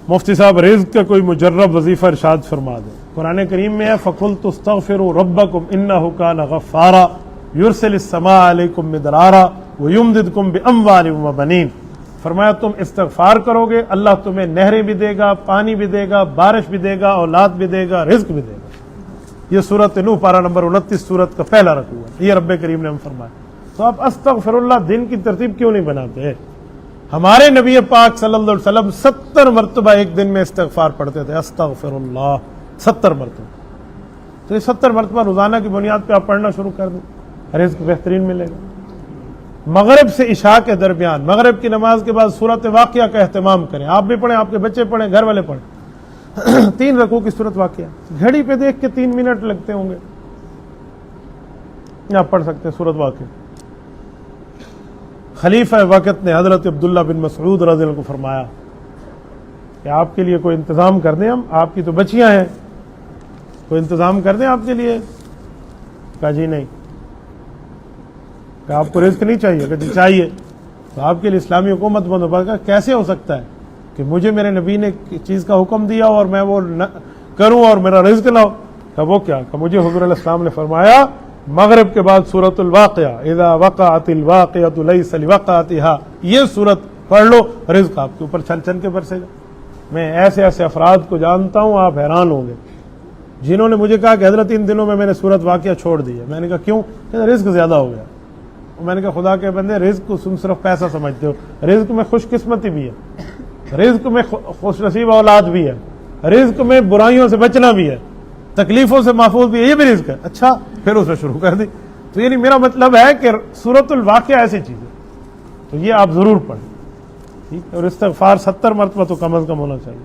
مفتی صاحب رزق کا کوئی مجرب وظیفہ ارشاد فرما دیں. قرآن کریم میں ہے فَقُلْتُ اسْتَغْفِرُوا رَبَّكُمْ إِنَّهُ كَانَ غَفَّارًا يُرْسِلِ السَّمَاءَ عَلَيْكُمْ مِدْرَارًا وَيُمْدِدْكُمْ بِأَمْوَالٍ وَبَنِينَ. فرمایا تم استغفار کرو گے اللہ تمہیں نہریں بھی دے گا، پانی بھی دے گا، بارش بھی دے گا، اولاد بھی دے گا، رزق بھی دے گا. یہ سورۃ نوح پارہ نمبر 29 سورت کا پہلا رکوع ہے. یہ رب کریم نے ہم فرمایا. تو آپ استغفر اللہ دن کی ترتیب کیوں نہیں بناتے؟ ہمارے نبی پاک صلی اللہ علیہ وسلم 70 مرتبہ ایک دن میں استغفار پڑھتے تھے. استغفر اللہ 70 مرتبہ. تو یہ 70 مرتبہ روزانہ کی بنیاد پہ آپ پڑھنا شروع کر دیں، رزق بہترین ملے گا. مغرب سے عشاء کے درمیان مغرب کی نماز کے بعد سورت واقعہ کا اہتمام کریں. آپ بھی پڑھیں، آپ کے بچے پڑھیں، گھر والے پڑھیں. 3 رکوع کی سورت واقعہ. گھڑی پہ دیکھ کے 3 منٹ لگتے ہوں گے، آپ پڑھ سکتے ہیں سورت واقعہ. خلیفہ وقت نے حضرت عبداللہ بن مسعود رضی اللہ عنہ کو فرمایا کہ آپ کے لیے کوئی انتظام کر دیں، ہم آپ کی تو بچیاں ہیں، کوئی انتظام کر دیں آپ کے لیے. کہا جی نہیں. کہ آپ کو رزق نہیں چاہیے؟ کہ جی چاہیے. تو آپ کے لیے اسلامی حکومت بند ہو پائے گا. کیسے ہو سکتا ہے کہ مجھے میرے نبی نے چیز کا حکم دیا اور میں وہ کروں اور میرا رزق نہ ہو؟ کہ وہ کیا؟ کہ مجھے حضور علیہ السلام نے فرمایا مغرب کے بعد سورۃ الواقعہ اذا وقعت الواقعۃ لیس لوقعتها، یہ سورت پڑھ لو، رزق آپ کے اوپر چھن چھن کے برسے گا. میں ایسے ایسے افراد کو جانتا ہوں، آپ حیران ہوں گے، جنہوں نے مجھے کہا کہ حضرت ان دنوں میں نے سورت واقعہ چھوڑ دی ہے. میں نے کہا کیوں؟ کہ رزق زیادہ ہو گیا. میں نے کہا خدا کے بندے، رزق کو تم صرف پیسہ سمجھتے ہو، رزق میں خوش قسمتی بھی ہے، رزق میں خوش نصیب اولاد بھی ہے، رزق میں برائیوں سے بچنا بھی ہے، تکلیفوں سے محفوظ بھی ہے، یہ بھی رزق ہے. اچھا پھر اسے شروع کر دی. تو یعنی میرا مطلب ہے کہ سورۃ الواقعہ ایسی چیز ہے تو یہ آپ ضرور پڑھیں. ٹھیک ہے. اور استغفار 70 مرتبہ تو کم از کم ہونا چاہیے.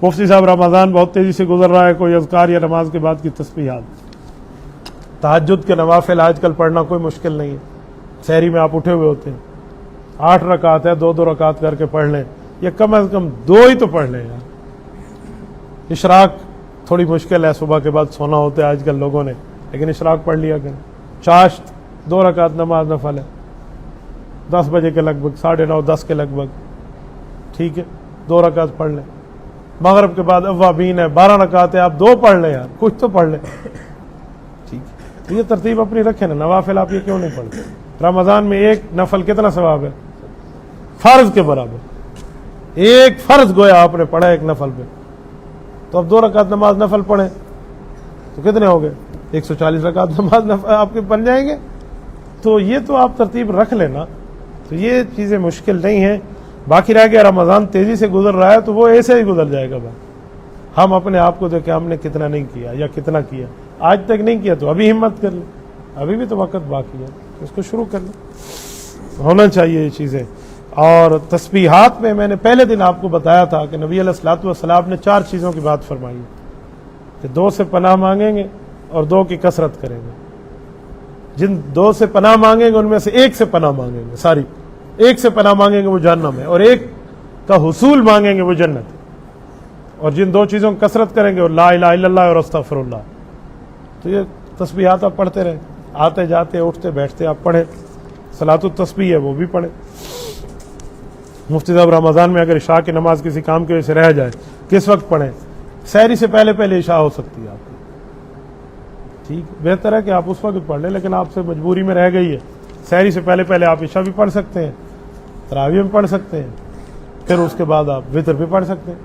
مفتی صاحب رمضان بہت تیزی سے گزر رہا ہے، کوئی اذکار یا نماز کے بعد کی تسبیحات؟ تہجد کے نوافل آج کل پڑھنا کوئی مشکل نہیں ہے. سحری میں آپ اٹھے ہوئے ہوتے ہیں، 8 رکعت ہے، 2 رکعت کر کے پڑھ لیں، یا کم از کم 2 ہی تو پڑھ لیں یار. اشراق تھوڑی مشکل ہے، صبح کے بعد سونا ہوتا ہے آج کل لوگوں نے، لیکن اشراق پڑھ لیا کریں. چاشت 2 رکعت نماز نفل ہے، 10 بجے کے لگ بھگ، 9:30 10 کے لگ بھگ. ٹھیک ہے، 2 رکعت پڑھ لیں. مغرب کے بعد اوابین ہے، 12 رکعت ہے، آپ 2 پڑھ لیں یار، کچھ تو پڑھ لیں. ٹھیک ہے، یہ ترتیب اپنی رکھیں نا. نوافل آپ یہ کیوں نہیں پڑھتے؟ رمضان میں ایک نفل کتنا ثواب ہے؟ فرض کے برابر. ایک فرض گویا آپ نے پڑھا ایک نفل پہ. تو اب 2 رکعت نماز نفل پڑھیں تو کتنے ہو گئے؟ 140 رکعت نماز نفل آپ کے بن جائیں گے. تو یہ تو آپ ترتیب رکھ لینا. تو یہ چیزیں مشکل نہیں ہیں. باقی رہ گیا رمضان تیزی سے گزر رہا ہے تو وہ ایسے ہی گزر جائے گا. بھائی ہم اپنے آپ کو دیکھیں ہم نے کتنا نہیں کیا یا کتنا کیا آج تک نہیں کیا، تو ابھی ہمت کر لیں، ابھی بھی تو وقت باقی ہے، اس کو شروع کر لیں. ہونا چاہیے یہ چیزیں. اور تسبیحات میں نے پہلے دن آپ کو بتایا تھا کہ نبی علیہ الصلوۃ والسلام نے 4 چیزوں کی بات فرمائی ہے کہ 2 سے پناہ مانگیں گے اور 2 کی کثرت کریں گے. جن 2 سے پناہ مانگیں گے ان میں سے 1 سے پناہ مانگیں گے، ساری 1 سے پناہ مانگیں گے وہ جہنم ہے، اور 1 کا حصول مانگیں گے وہ جنت ہے. اور جن 2 چیزوں کی کثرت کریں گے وہ لا الہ الا اللہ اور استغفر اللہ. تو یہ تسبیحات آپ پڑھتے رہیں، آتے جاتے اٹھتے بیٹھتے آپ پڑھیں. صلاۃ التسبیح ہے وہ بھی پڑھیں. مفتی صاحب رمضان میں اگر عشاء کی نماز کسی کام کی وجہ سے رہ جائے کس وقت پڑھیں؟ سحری سے پہلے پہلے عشاء ہو سکتی ہے آپ کی. ٹھیک، بہتر ہے کہ آپ اس وقت پڑھ لیں، لیکن آپ سے مجبوری میں رہ گئی ہے سحری سے پہلے پہلے آپ عشاء بھی پڑھ سکتے ہیں، تراویح بھی پڑھ سکتے ہیں، پھر اس کے بعد آپ وتر بھی پڑھ سکتے ہیں.